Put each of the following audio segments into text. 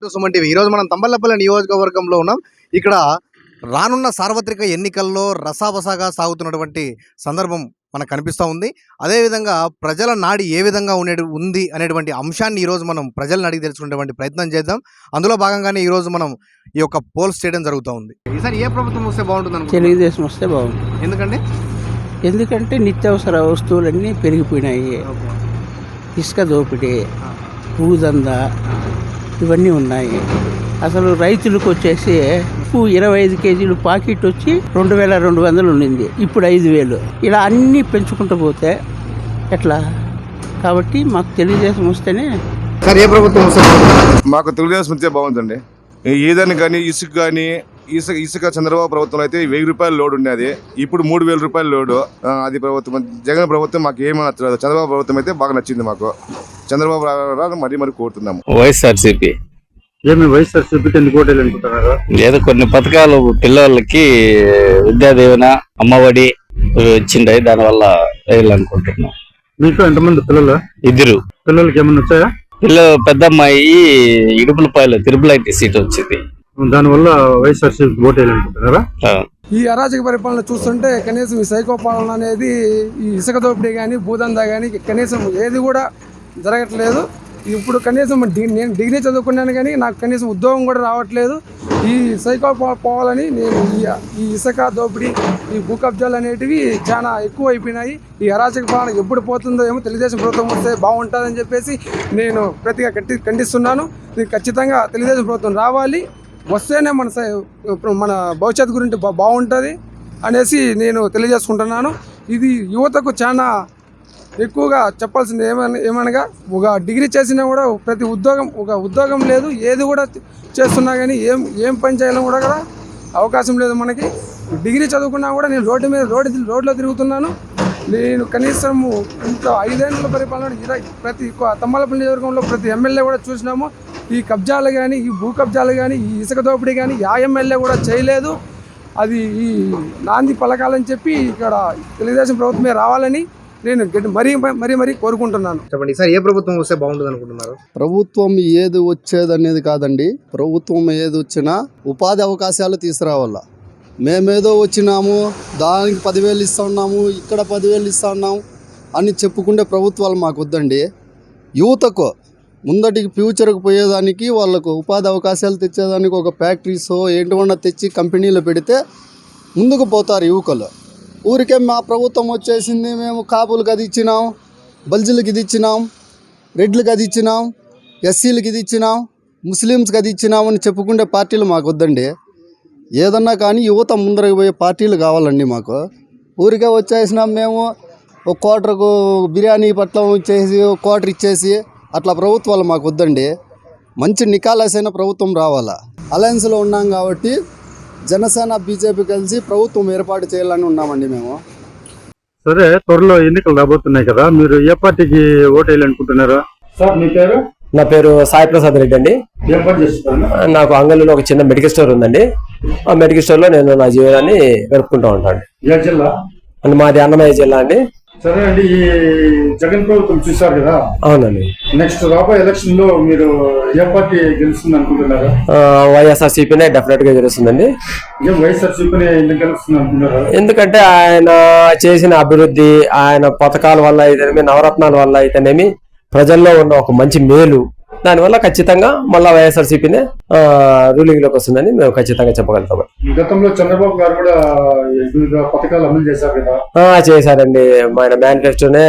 Suman TV ఈరోజు మనం తంబళ్లపల్లి నియోజకవర్గంలో ఉన్నాం. ఇక్కడ రానున్న సార్వత్రిక ఎన్నికల్లో రసాబసాగా సాగుతున్నటువంటి సందర్భం మనకు కనిపిస్తూ ఉంది. అదేవిధంగా ప్రజల నాడి ఏ విధంగా ఉంది అనేటువంటి అంశాన్ని ఈరోజు మనం ప్రజలను అడిగి తెలుసుకునేటువంటి ప్రయత్నం చేద్దాం. అందులో భాగంగానే ఈరోజు మనం ఈ యొక్క పోల్స్ చేయడం జరుగుతూ ఉంది. ఈసారి ఏ ప్రభుత్వం వస్తే బాగుంటుంది? తెలుగుదేశం వస్తే బాగుంటుంది. ఎందుకంటే నిత్యావసర వస్తువులన్నీ పెరిగిపోయినాయి. ఇసుక దోపిడీ, భూదంద ఇవన్నీ ఉన్నాయి. అసలు రైతులకు వచ్చేసి 25 కేజీలు పాకెట్ వచ్చి 2200 ఉండింది, ఇప్పుడు 5000. ఇలా అన్నీ పెంచుకుంటూ పోతే ఎట్లా? కాబట్టి మాకు తెలుగుదేశం వస్తేనే. సార్, ఏ ప్రభుత్వం వస్తే? మాకు తెలుగుదేశం వస్తే బాగుంటుంది. ఏదని కానీ ఇసుక కానీ ఇసుక చంద్రబాబు ప్రభుత్వం అయితే 1000 రూపాయల లోడ్ ఉండేది, ఇప్పుడు 3000 రూపాయల లోడు. అది ప్రభుత్వం జగన్ ప్రభుత్వం మాకు ఏమీ నచ్చలేదు. చంద్రబాబు ప్రభుత్వం అయితే బాగా నచ్చింది మాకు. చంద్రబాబు రావు మరీ కోరుతున్నాము. వైఎస్ఆర్సీపీ. ఏమి వైఎస్ఆర్సీపీకి ఎందుకు ఓటేలు అనుకుంటున్నారు? ఏదో కొన్ని పథకాలు పిల్లలకి విద్యా దీవెన, అమ్మఒడి వచ్చిండాయి, దానివల్ల వేయాలనుకుంటున్నాం. మీకు ఎంతమంది పిల్లలు? 2 పిల్లలకి ఏమన్నా వచ్చాయా? పెద్ద అమ్మాయి ఇడుపులపాయలో త్రిపుల్ సీట్ వచ్చింది, దానివల్ల వైఎస్ఆర్సీపీకి ఓటేలు అనుకుంటున్నారా? ఈ అరాచక పరిపాలన చూస్తుంటే కనీసం ఈ సైకో పాలన అనేది, ఈ ఇసుక దోపిడీ కానీ భూదందా కానీ కనీసం ఏది కూడా జరగట్లేదు. ఇప్పుడు కనీసం నేను డిగ్రీ చదువుకున్నాను కానీ నాకు కనీసం ఉద్యోగం కూడా రావట్లేదు. ఈ సైకో పోవాలని నేను ఈ ఇసుక దోపిడీ, ఈ భూ కబ్జాలు అనేటివి చాలా ఎక్కువ అయిపోయినాయి. ఈ అరాచక పాలన ఎప్పుడు పోతుందో ఏమో. తెలుగుదేశం ప్రభుత్వం వస్తే బాగుంటుందని చెప్పేసి నేను ప్రతిగా ఖండిస్తున్నాను. ఇది ఖచ్చితంగా తెలుగుదేశం ప్రభుత్వం రావాలి, వస్తేనే మన భవిష్యత్తు గురించి బాగుంటుంది అనేసి నేను తెలియజేసుకుంటున్నాను. ఇది యువతకు చాలా ఎక్కువగా చెప్పాల్సింది ఏమనగా, ఒక డిగ్రీ చేసినా కూడా ఒక ఉద్యోగం లేదు. ఏది కూడా చేస్తున్నా కానీ ఏం పని చేయాలని కూడా కదా అవకాశం లేదు మనకి. డిగ్రీ చదువుకున్నా కూడా నేను రోడ్లో తిరుగుతున్నాను. నేను కనీసం ఇంత 5 ఏళ్ళ పరిపాలన ప్రతి తంబళ్లపల్లి నియోజకవర్గంలో ప్రతి ఎమ్మెల్యే కూడా చూసినాము. ఈ కబ్జాలు కానీ, ఈ భూ కబ్జాలు కానీ, ఈ ఇసుక దోపిడీ కానీ ఎమ్మెల్యే కూడా చేయలేదు. అది ఈ నాంది పలకాలని చెప్పి ఇక్కడ తెలుగుదేశం ప్రభుత్వమే రావాలని నేను మరీ కోరుకుంటున్నాను. చెప్పండి సార్, ఏ ప్రభుత్వం వస్తే బాగుంటుంది అనుకుంటున్నారు? ప్రభుత్వం ఏది వచ్చేది అనేది కాదండి. ప్రభుత్వం ఏది వచ్చినా ఉపాధి అవకాశాలు తీసుకురావాల. మేమేదో వచ్చినాము, దానికి 10,000 ఇస్తా ఉన్నాము, ఇక్కడ 10,000 ఇస్తా ఉన్నాము అని చెప్పుకుంటే ప్రభుత్వాలు మాకు వద్దండి. యువతకు ముందటికి ఫ్యూచర్కి పోయేదానికి, వాళ్ళకు ఉపాధి అవకాశాలు తెచ్చేదానికి ఒక ఫ్యాక్టరీస్ ఏంటన్నా తెచ్చి కంపెనీలు పెడితే ముందుకు పోతారు యువకులు. ఊరికే మా ప్రభుత్వం వచ్చేసింది, మేము కాపులకు అది ఇచ్చినాం, బల్జీలకు ఇది ఇచ్చినాం, రెడ్లకు అది ఇచ్చినాం, ఎస్సీలకు ఇది ఇచ్చినాం, ముస్లిమ్స్కి అది ఇచ్చినాం అని చెప్పుకుంటే పార్టీలు మాకు వద్దండి. ఏదన్నా కానీ యువత ముందరకు పోయే పార్టీలు కావాలండి మాకు. ఊరికే వచ్చేసినాం మేము, ఒక క్వార్టర్కు బిర్యానీ పట్ల ఇచ్చేసి, ఒక క్వార్టర్ ఇచ్చేసి అట్లా ప్రభుత్వాలు మాకు వద్దండి. మంచి నికాలసైన ప్రభుత్వం రావాలా. అలయన్స్లో ఉన్నాం కాబట్టి జనసేన బీజేపీ కలిసి ప్రభుత్వం ఏర్పాటు చేయాలని ఉన్నామండి మేము. సరే, త్వరలో ఎన్నికలు రాబోతున్నాయి కదా, మీరు ఏ పార్టీకి ఓటేయాలనుకుంటున్నారు? సార్, మీ పేరు? నా పేరు సాయి ప్రసాద్ రెడ్డి అండి. ఏం పని చేస్తున్నారు? నాకు అంగళ్ళలో ఒక చిన్న మెడికల్ స్టోర్ ఉందండి. ఆ మెడికల్ స్టోర్ లో నేను నా జీవనాన్ని గడుపుకుంటూ ఉంటాను. ఏ జిల్లా? అండ్ మాది అన్నమయ్య జిల్లా అండి. సరే అండి, ఈ జగన్ ప్రభుత్వం చూసారు కదా. అవునండి. నెక్స్ట్ రాబోయే ఎలక్షన్ లో మీరు ఏ పార్టీ గెలుస్తుంది అనుకుంటున్నారు? వైఎస్ఆర్సీపీనే డెఫినెట్ గా గెలుస్తుందండి. వైఎస్ఆర్సీపీనే ఎందుకు గెలుస్తుంది అనుకుంటున్నారు? ఎందుకంటే ఆయన చేసిన అభివృద్ధి, ఆయన పథకాల వల్ల అయితేనేమి, నవరత్నాల వల్ల అయితేనేమి, ప్రజల్లో ఉన్న ఒక మంచి మేలు, దానివల్ల ఖచ్చితంగా మళ్ళా వైఎస్ఆర్సీపీనే రూలింగ్ లోకి వస్తుందని మేము ఖచ్చితంగా చెప్పగలుగుతాం. గతంలో చంద్రబాబు గారు కూడా పథకాలు అమలు చేశారు కదా. చేశారండి. ఆయన మేనిఫెస్టోనే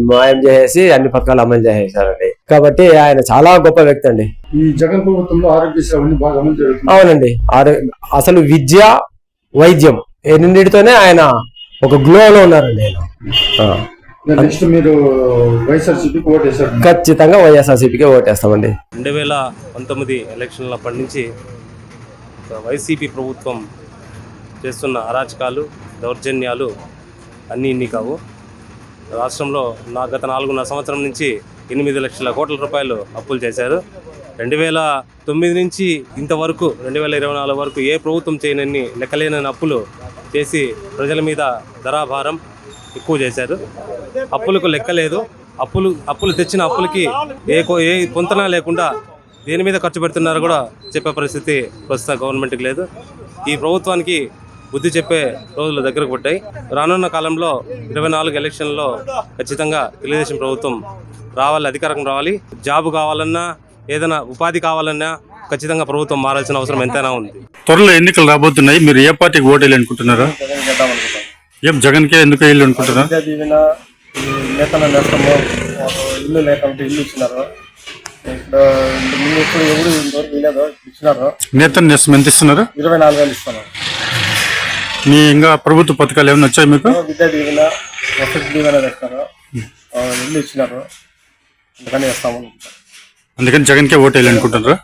మాయం చేసేసి అన్ని పథకాలు అమలు చేసేసారండి. కాబట్టి ఆయన చాలా గొప్ప వ్యక్తి అండి. ఈ జగన్ ప్రభుత్వంలో ఆరోగ్య సేవలు బాగా అమలు జరుగుతుంది. అవునండి. అసలు విద్య, వైద్యం ఎన్నింటితోనే ఆయన ఒక గ్లోలో ఉన్నారండి. ఆయన నెక్స్ట్ మీరు వైఎస్ఆర్సీపీకి ఓటేస్తారు? ఖచ్చితంగా వైఎస్ఆర్సీపీకి ఓటేస్తామండి. 2019 ఎలక్షన్లప్పటి నుంచి వైసీపీ ప్రభుత్వం చేస్తున్న అరాచకాలు, దౌర్జన్యాలు ఇన్ని కావు. రాష్ట్రంలో గత 4.5 సంవత్సరం నుంచి 8 లక్షల కోట్ల రూపాయలు అప్పులు చేశారు. 2009 నుంచి ఇంతవరకు 2024 వరకు ఏ ప్రభుత్వం చేయనన్ని లెక్కలేనని అప్పులు చేసి ప్రజల మీద ధరాభారం ఎక్కువ చేశారు. అప్పులకు లెక్క లేదు. అప్పులు తెచ్చిన అప్పులకి ఏ పొంతన లేకుండా దేని మీద ఖర్చు పెడుతున్నారో కూడా చెప్పే పరిస్థితి ప్రస్తుత గవర్నమెంట్కి లేదు. ఈ ప్రభుత్వానికి బుద్ధి చెప్పే రోజులు దగ్గరకు పడ్డాయి. రానున్న కాలంలో 24 ఎలక్షన్లో ఖచ్చితంగా తెలుగుదేశం ప్రభుత్వం రావాలి, అధికారం రావాలి. జాబ్ కావాలన్నా, ఏదైనా ఉపాధి కావాలన్నా ఖచ్చితంగా ప్రభుత్వం మారాల్సిన అవసరం ఎంతైనా ఉంది. త్వరలో ఎన్నికలు రాబోతున్నాయి. మీరు ఏ పార్టీకి ఓటు వేయాలి అనుకుంటున్నారా? ఏం జగన్కే ఎందుకు వేయాలి అనుకుంటున్నారు? ఇల్లు లేకపోతే ఇల్లు ఇచ్చినారు. ఇచ్చినారు. నేతన్న నేస్తం ఎంత ఇస్తున్నారు? 24,000 ఇస్తున్నారు. మీ ఇంకా ప్రభుత్వ పథకాలు ఏమైనా వచ్చాయి మీకు? విద్యా దీవెన, వసతి దీవెన తెస్తారు. ఇల్లు ఇచ్చినారు. అందుకని వేస్తాము. అందుకని జగన్కే ఓటు వేయాలి అనుకుంటున్నారా?